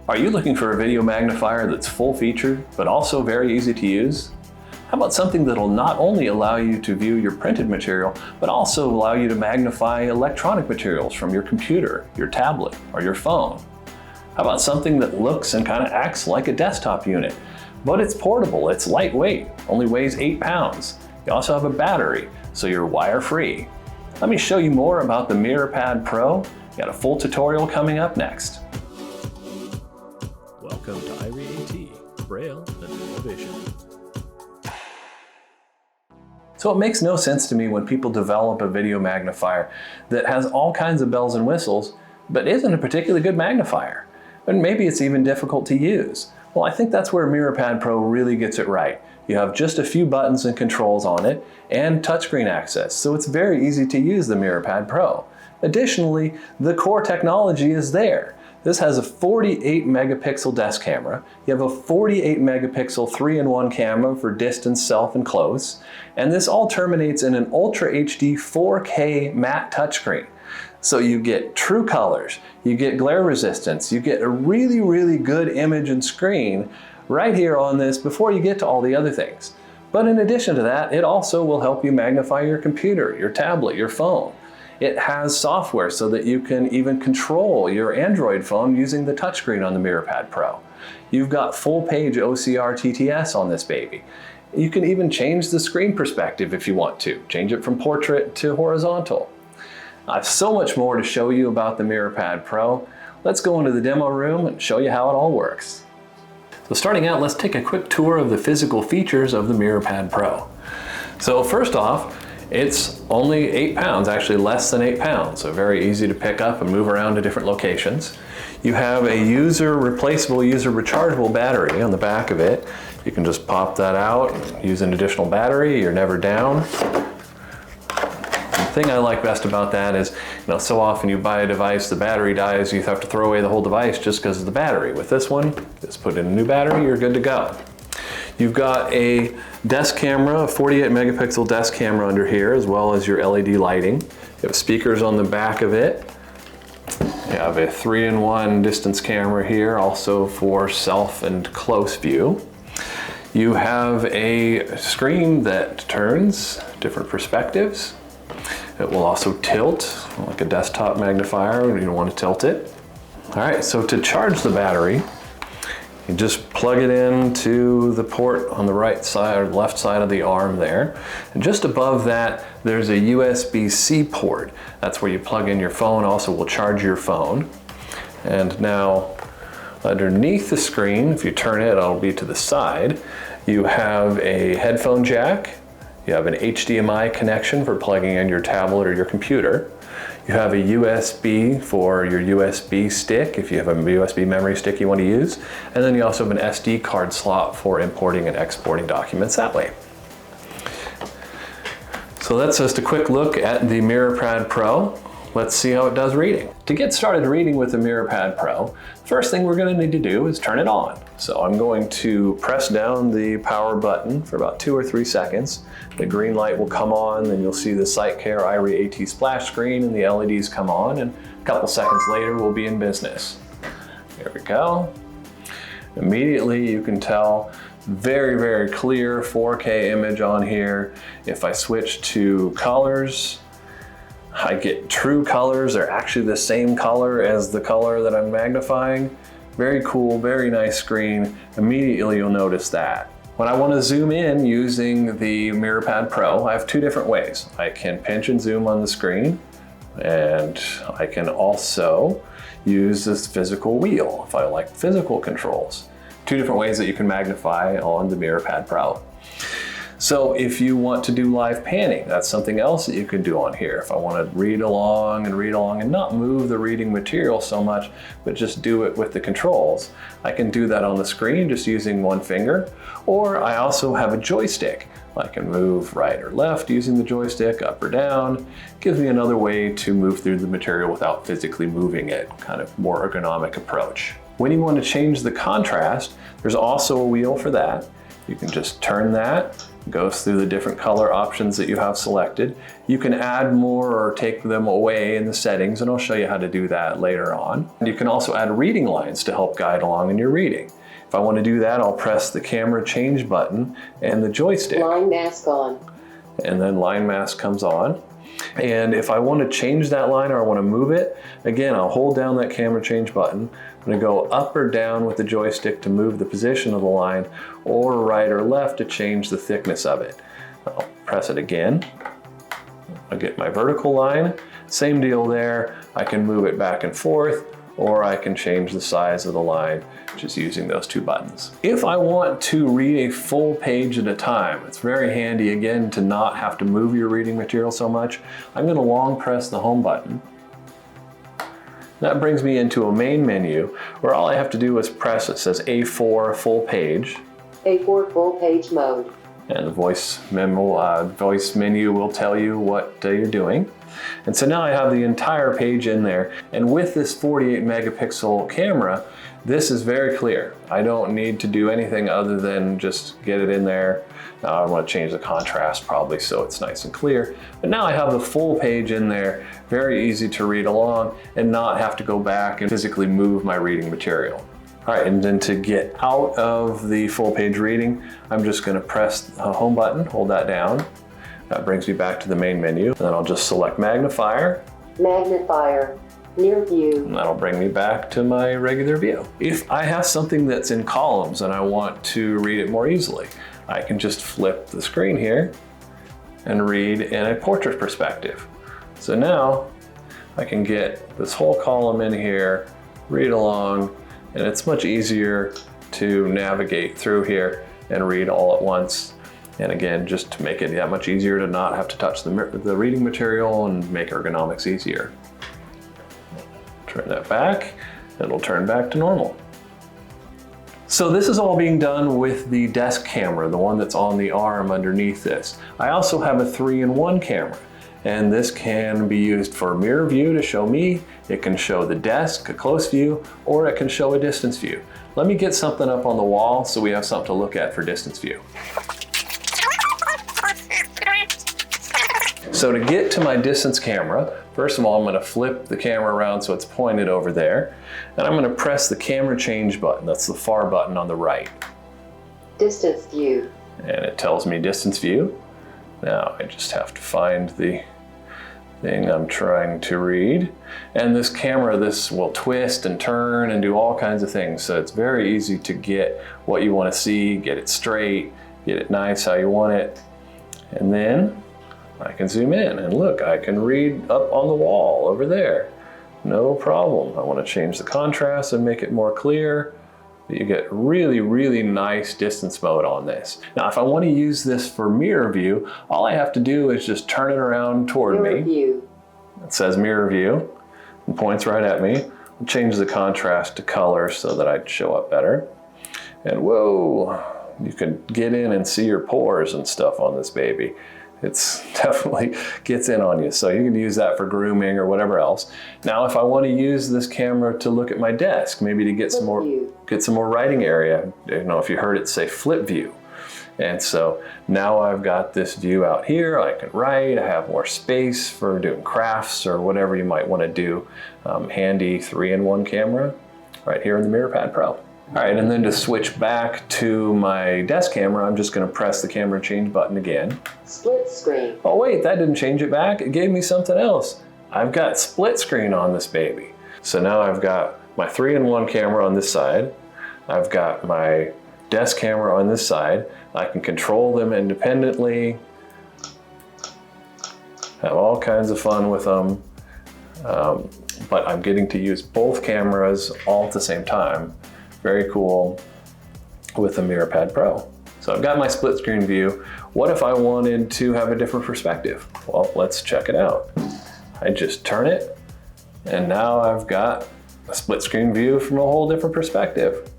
Are you looking for a video magnifier that's full-featured, but also very easy to use? How about something that'll not only allow you to view your printed material, but also allow you to magnify electronic materials from your computer, your tablet, or your phone? How about something that looks and kind of acts like a desktop unit, but it's portable, it's lightweight, only weighs 8 pounds. You also have a battery, so you're wire-free. Let me show you more about the MirrorPad Pro. Got a full tutorial coming up next. Welcome to Irie-AT, Braille and Dual Vision. So it makes no sense to me when people develop a video magnifier that has all kinds of bells and whistles, but isn't a particularly good magnifier. And maybe it's even difficult to use. Well, I think that's where MirrorPad Pro really gets it right. You have just a few buttons and controls on it and touchscreen access, so it's very easy to use the MirrorPad Pro. Additionally, the core technology is there. This has a 48 megapixel desk camera. You have a 48 megapixel 3-in-1 camera for distance, self, and close. And this all terminates in an Ultra HD 4K matte touchscreen. So you get true colors, you get glare resistance, you get a really, really good image and screen right here on this before you get to all the other things. But in addition to that, it also will help you magnify your computer, your tablet, your phone. It has software so that you can even control your Android phone using the touchscreen on the MirrorPad Pro. You've got full page OCR TTS on this baby. You can even change the screen perspective if you want to. Change it from portrait to horizontal. I have so much more to show you about the MirrorPad Pro. Let's go into the demo room and show you how it all works. So starting out, let's take a quick tour of the physical features of the MirrorPad Pro. So first off, it's only 8 pounds, actually less than 8 pounds, so very easy to pick up and move around to different locations. You have a user replaceable, user rechargeable battery on the back of it. You can just pop that out, use an additional battery, you're never down. The thing I like best about that is, so often you buy a device, the battery dies, you have to throw away the whole device just because of the battery. With this one, just put in a new battery, you're good to go. You've got a desk camera, a 48 megapixel desk camera under here, as well as your LED lighting. You have speakers on the back of it. You have a 3-in-1 distance camera here, also for self and close view. You have a screen that turns different perspectives. It will also tilt, like a desktop magnifier, you don't want to tilt it. All right, so to charge the battery, you just plug it into the port on the right side or left side of the arm there. And just above that, there's a USB-C port. That's where you plug in your phone, also will charge your phone. And now underneath the screen, if you turn it, it'll be to the side, you have a headphone jack. You have an HDMI connection for plugging in your tablet or your computer. You have a USB for your USB stick, if you have a USB memory stick you want to use. And then you also have an SD card slot for importing and exporting documents that way. So that's just a quick look at the MirrorPad Pro. Let's see how it does reading. To get started reading with the MirrorPad Pro, first thing we're going to need to do is turn it on. So I'm going to press down the power button for about 2 or 3 seconds. The green light will come on, then you'll see the SiteCare Irie-AT splash screen and the LEDs come on, and a couple seconds later we'll be in business. There we go. Immediately you can tell very, very clear 4K image on here. If I switch to colors, I get true colors. They're actually the same color as the color that I'm magnifying. Very cool, very nice screen. Immediately you'll notice that. When I want to zoom in using the MirrorPad Pro, I have 2 different ways. I can pinch and zoom on the screen, and I can also use this physical wheel if I like physical controls. 2 different ways that you can magnify on the MirrorPad Pro. So if you want to do live panning, that's something else that you can do on here. If I want to read along and not move the reading material so much, but just do it with the controls, I can do that on the screen just using 1 finger. Or I also have a joystick. I can move right or left using the joystick, up or down. Gives me another way to move through the material without physically moving it, kind of more ergonomic approach. When you want to change the contrast, there's also a wheel for that. You can just turn that Goes through the different color options that you have selected. You can add more or take them away in the settings, and I'll show you how to do that later on. You can also add reading lines to help guide along in your reading. If I want to do that, I'll press the camera change button and the joystick. Line mask on. And then line mask comes on. And if I want to change that line or I want to move it, again, I'll hold down that camera change button. I'm going to go up or down with the joystick to move the position of the line, or right or left to change the thickness of it. I'll press it again. I'll get my vertical line. Same deal there. I can move it back and forth, or I can change the size of the line just using those two buttons. If I want to read a full page at a time, it's very handy again to not have to move your reading material so much. I'm going to long press the home button. That brings me into a main menu where all I have to do is press, it says A4 full page. A4 full page mode. And the voice menu will tell you what you're doing. And so now I have the entire page in there. And with this 48 megapixel camera, this is very clear. I don't need to do anything other than just get it in there. Now I want to change the contrast probably so it's nice and clear. But now I have the full page in there, very easy to read along and not have to go back and physically move my reading material. All right, and then to get out of the full page reading, I'm just going to press the home button, hold that down. That brings me back to the main menu. And then I'll just select Magnifier. Magnifier, near view. And that'll bring me back to my regular view. If I have something that's in columns and I want to read it more easily, I can just flip the screen here and read in a portrait perspective. So now I can get this whole column in here, read along, and it's much easier to navigate through here and read all at once. And again, just to make it that much easier to not have to touch the reading material and make ergonomics easier. Turn that back, and it'll turn back to normal. So this is all being done with the desk camera, the one that's on the arm underneath this. I also have a 3-in-1 camera, and this can be used for mirror view to show me. It can show the desk, a close view, or it can show a distance view. Let me get something up on the wall so we have something to look at for distance view. So to get to my distance camera, first of all, I'm going to flip the camera around so it's pointed over there. And I'm going to press the camera change button. That's the far button on the right. Distance view. And it tells me distance view. Now I just have to find the thing I'm trying to read. And this camera, this will twist and turn and do all kinds of things. So it's very easy to get what you want to see, get it straight, get it nice how you want it. And then I can zoom in and look, I can read up on the wall over there. No problem. I want to change the contrast and make it more clear. You get really, really nice distance mode on this. Now, if I want to use this for mirror view, all I have to do is just turn it around toward Mirror me. view. It says mirror view and points right at me. I'll change the contrast to color so that I'd show up better. And whoa, you can get in and see your pores and stuff on this baby. It's definitely gets in on you. So you can use that for grooming or whatever else. Now, if I want to use this camera to look at my desk, maybe to get some more writing area, you know, if you heard it say flip view. And so now I've got this view out here. I can write, I have more space for doing crafts or whatever you might want to do. Handy 3-in-1 camera right here in the MirrorPad Pro. All right, and then to switch back to my desk camera, I'm just going to press the camera change button again. Split screen. Oh wait, that didn't change it back. It gave me something else. I've got split screen on this baby. So now I've got my 3-in-1 camera on this side. I've got my desk camera on this side. I can control them independently. Have all kinds of fun with them. But I'm getting to use both cameras all at the same time. Very cool with the MirrorPad Pro. So I've got my split screen view. What if I wanted to have a different perspective? Well, let's check it out. I just turn it, and now I've got a split screen view from a whole different perspective.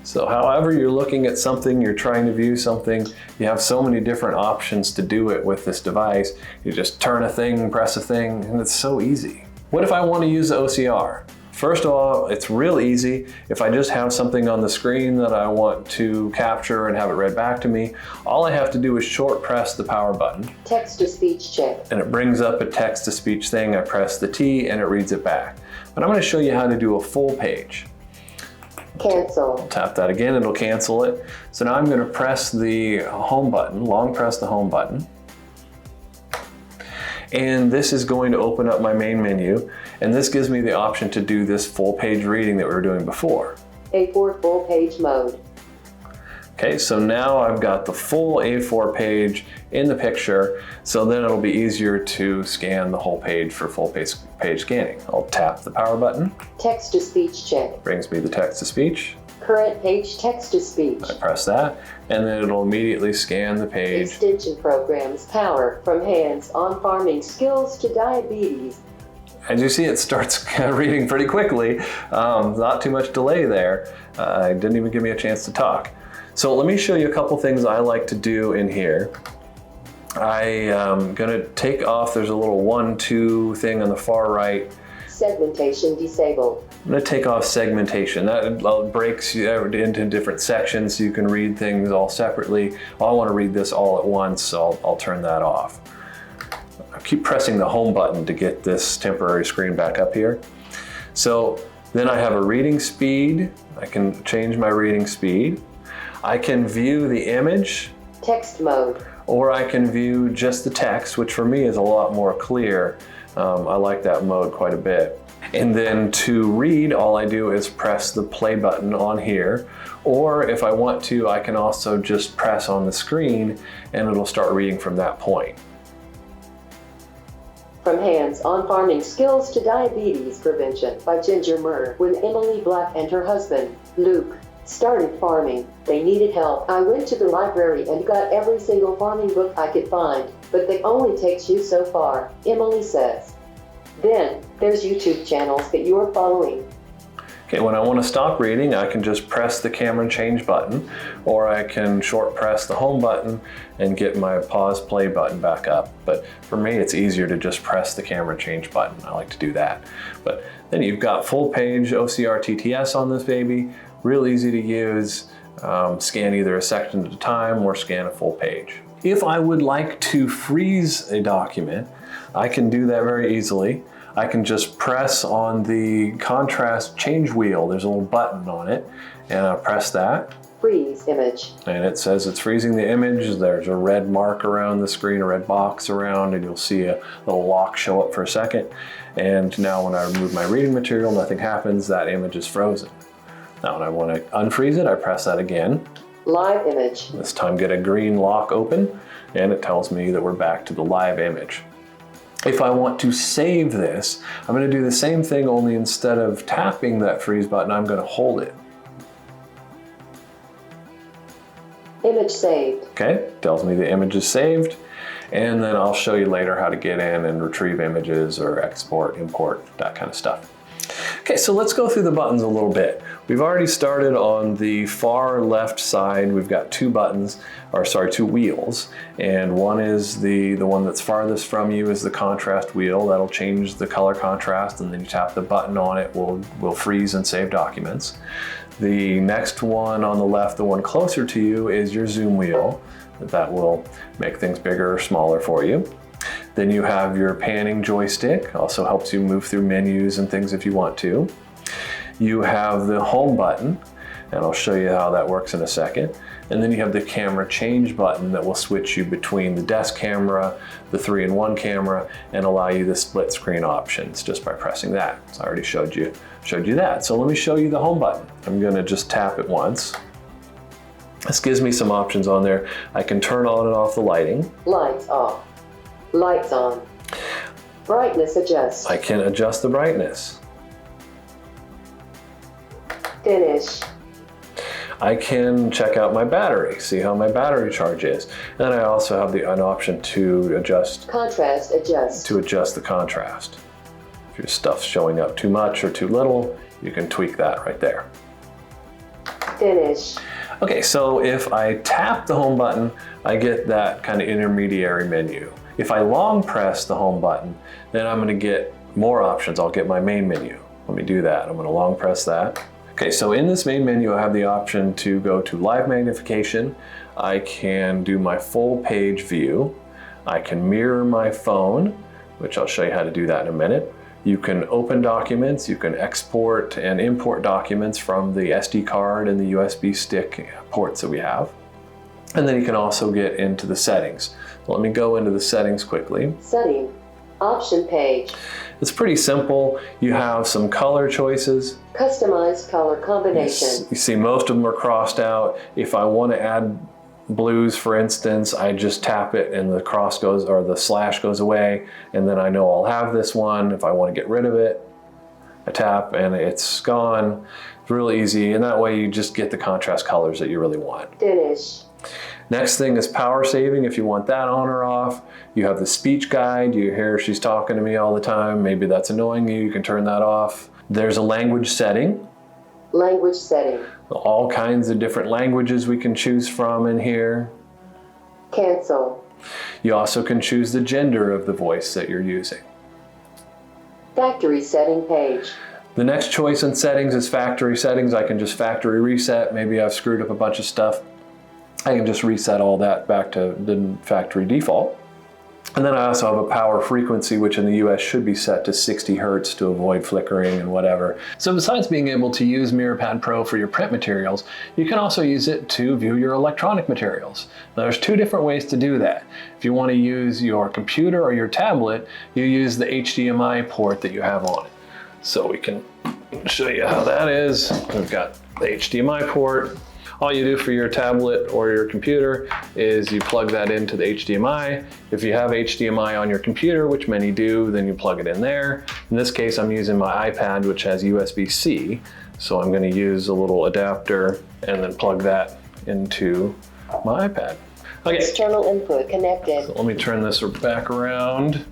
So however you're looking at something, you're trying to view something, you have so many different options to do it with this device. You just turn a thing, press a thing, and it's so easy. What if I want to use the OCR? First of all, it's real easy. If I just have something on the screen that I want to capture and have it read back to me, all I have to do is short press the power button. Text-to-speech check. And it brings up a text-to-speech thing. I press the T and it reads it back. But I'm going to show you how to do a full page. Cancel. Tap that again, it'll cancel it. So now I'm going to press the home button, long press the home button. And this is going to open up my main menu. And this gives me the option to do this full page reading that we were doing before. A4 full page mode. Okay, so now I've got the full A4 page in the picture, so then it'll be easier to scan the whole page for full page scanning. I'll tap the power button. Text-to-speech check. Brings me the text-to-speech. Current page text-to-speech. I press that, and then it'll immediately scan the page. Extension programs power from hands-on farming skills to diabetes. As you see, it starts reading pretty quickly. Not too much delay there. It didn't even give me a chance to talk. So let me show you a couple things I like to do in here. I'm gonna take off, there's a little 1-2 thing on the far right. Segmentation disabled. I'm gonna take off segmentation. That breaks you into different sections so you can read things all separately. I wanna read this all at once, so I'll turn that off. I keep pressing the home button to get this temporary screen back up here. So then I have a reading speed. I can change my reading speed. I can view the image. Text mode. Or I can view just the text, which for me is a lot more clear. I like that mode quite a bit. And then to read, all I do is press the play button on here. Or if I want to, I can also just press on the screen and it'll start reading from that point. From hands-on farming skills to diabetes prevention by Ginger Murr. When Emily Black and her husband, Luke, started farming, they needed help. I went to the library and got every single farming book I could find, but they only takes you so far, Emily says. Then, there's YouTube channels that you're following. Okay, when I want to stop reading, I can just press the camera and change button, or I can short press the home button and get my pause play button back up. But for me, it's easier to just press the camera and change button. I like to do that. But then you've got full page OCR TTS on this baby, real easy to use. Scan either a section at a time or scan a full page. If I would like to freeze a document, I can do that very easily. I can just press on the contrast change wheel. There's a little button on it, and I'll press that. Freeze image. And it says it's freezing the image. There's a red mark around the screen, a red box around, and you'll see a little lock show up for a second. And now when I remove my reading material, nothing happens. That image is frozen. Now when I want to unfreeze it, I press that again. Live image. This time get a green lock open, and it tells me that we're back to the live image. If I want to save this, I'm going to do the same thing, only instead of tapping that freeze button, I'm going to hold it. Image saved. Okay, tells me the image is saved, and then I'll show you later how to get in and retrieve images or export, import, that kind of stuff. Okay, so let's go through the buttons a little bit. We've already started on the far left side. We've got two buttons, or sorry, two wheels. And one is the one that's farthest from you is the contrast wheel. That'll change the color contrast, and then you tap the button on it, will freeze and save documents. The next one on the left, the one closer to you, is your zoom wheel. That will make things bigger or smaller for you. Then you have your panning joystick, also helps you move through menus and things if you want to. You have the home button, and I'll show you how that works in a second. And then you have the camera change button that will switch you between the desk camera, the 3-in-1 camera, and allow you the split screen options just by pressing that. So I already showed you that. So let me show you the home button. I'm gonna just tap it once. This gives me some options on there. I can turn on and off the lighting. Lights off. Lights on. Brightness adjust. I can adjust the brightness. Finish. I can check out my battery, see how my battery charge is. And I also have an option to adjust. Contrast adjust. To adjust the contrast. If your stuff's showing up too much or too little, you can tweak that right there. Finish. Okay, so if I tap the home button, I get that kind of intermediary menu. If I long press the home button, then I'm going to get more options. I'll get my main menu. Let me do that. I'm going to long press that. Okay, so in this main menu, I have the option to go to live magnification. I can do my full page view. I can mirror my phone, which I'll show you how to do that in a minute. You can open documents, you can export and import documents from the SD card and the USB stick ports that we have. And then you can also get into the settings. Let me go into the settings quickly. Setting. Option page. It's pretty simple. You have some color choices. Customize color combination. You see most of them are crossed out. If I want to add blues, for instance, I just tap it and the cross goes, or the slash goes away, and then I know I'll have this one. If I want to get rid of it, I tap and it's gone. It's really easy, and that way you just get the contrast colors that you really want. Finish. Next thing is power saving, if you want that on or off. You have the speech guide. You hear she's talking to me all the time. Maybe that's annoying you. You can turn that off. There's a language setting. Language setting. All kinds of different languages we can choose from in here. Cancel. You also can choose the gender of the voice that you're using. Factory setting page. The next choice in settings is factory settings. I can just factory reset. Maybe I've screwed up a bunch of stuff. I can just reset all that back to the factory default. And then I also have a power frequency, which in the US should be set to 60 Hertz to avoid flickering and whatever. So besides being able to use MirrorPad Pro for your print materials, you can also use it to view your electronic materials. Now, there's two different ways to do that. If you want to use your computer or your tablet, you use the HDMI port that you have on it. So we can show you how that is. We've got the HDMI port. All you do for your tablet or your computer is you plug that into the HDMI. If you have HDMI on your computer, which many do, then you plug it in there. In this case, I'm using my iPad, which has USB-C. So I'm going to use a little adapter and then plug that into my iPad. Okay. External input connected. So let me turn this back around.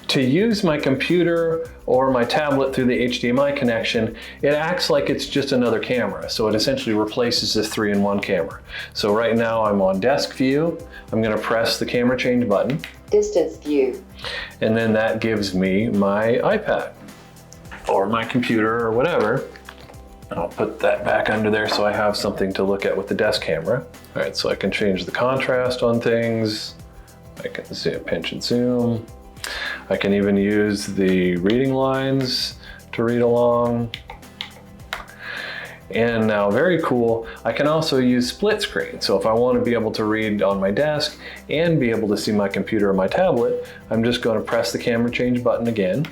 To use my computer or my tablet through the HDMI connection, it acts like it's just another camera. So it essentially replaces this 3-in-1 camera. So right now I'm on desk view. I'm going to press the camera change button. Distance view. And then that gives me my iPad or my computer or whatever. I'll put that back under there so I have something to look at with the desk camera. All right, so I can change the contrast on things. I can pinch and zoom. I can even use the reading lines to read along. And now, very cool, I can also use split screen. So if I want to be able to read on my desk and be able to see my computer or my tablet, I'm just going to press the camera change button again.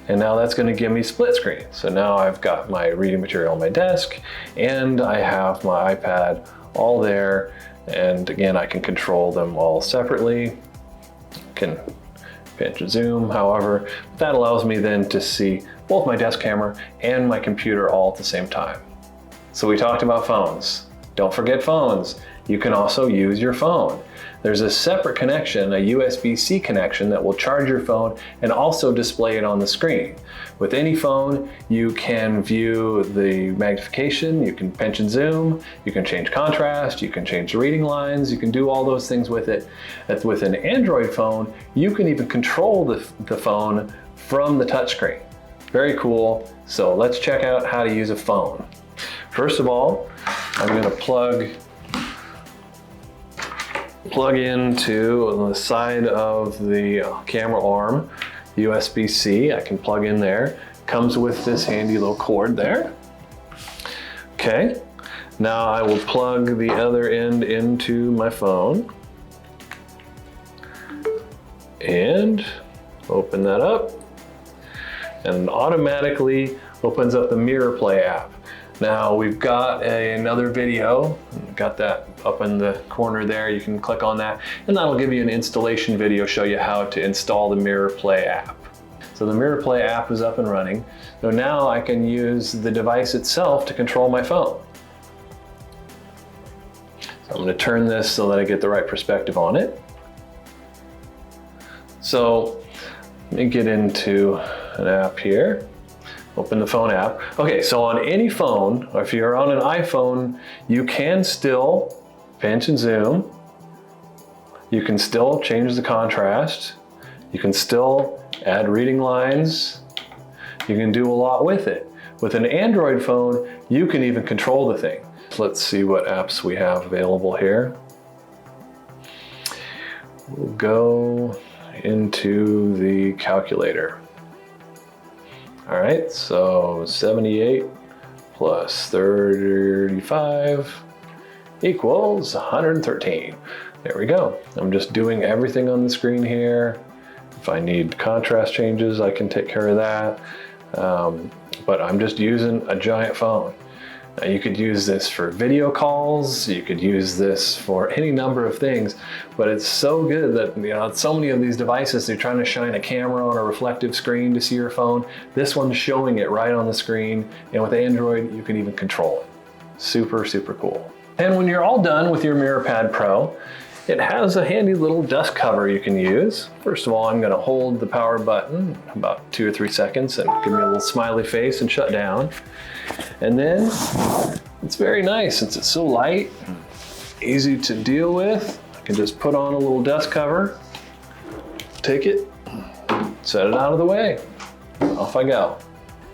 And now that's going to give me split screen. So now I've got my reading material on my desk and I have my iPad all there. And again, I can control them all separately. Can pinch and zoom, however, that allows me then to see both my desk camera and my computer all at the same time. So we talked about phones. Don't forget phones. You can also use your phone. There's a separate connection, a USB-C connection that will charge your phone and also display it on the screen. With any phone, you can view the magnification, you can pinch and zoom, you can change contrast, you can change the reading lines, you can do all those things with it. With an Android phone, you can even control the phone from the touchscreen. Very cool. So let's check out how to use a phone. First of all, I'm going to plug into the side of the camera arm, USB-C. I can plug in there. Comes with this handy little cord there. Okay, now I will plug the other end into my phone and open that up, and automatically opens up the MirrorPad app. Now we've got another video, got that up in the corner there. You can click on that and that'll give you an installation video, show you how to install the MirrorPad app. So the MirrorPad app is up and running. So now I can use the device itself to control my phone. So I'm going to turn this so that I get the right perspective on it. So let me get into an app here. Open the phone app. Okay, so on any phone, or if you're on an iPhone, you can still pinch and zoom. You can still change the contrast. You can still add reading lines. You can do a lot with it. With an Android phone, you can even control the thing. Let's see what apps we have available here. We'll go into the calculator. All right, so 78 plus 35 equals 113. There we go. I'm just doing everything on the screen here. If I need contrast changes, I can take care of that. But I'm just using a giant phone. Now you could use this for video calls, you could use this for any number of things, but it's so good that, so many of these devices, they're trying to shine a camera on a reflective screen to see your phone. This one's showing it right on the screen, and with Android, you can even control it. Super, super cool. And when you're all done with your MirrorPad Pro, it has a handy little dust cover you can use. First of all, I'm gonna hold the power button about 2 or 3 seconds and give me a little smiley face and shut down. And then it's very nice since it's so light, easy to deal with. I can just put on a little dust cover, take it, set it out of the way. Off I go.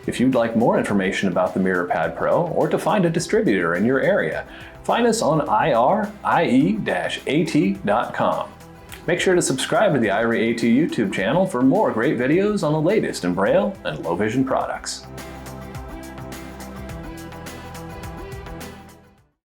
If you'd like more information about the MirrorPad Pro or to find a distributor in your area, find us on Irie-AT.com. Make sure to subscribe to the Irie-AT YouTube channel for more great videos on the latest in Braille and low vision products.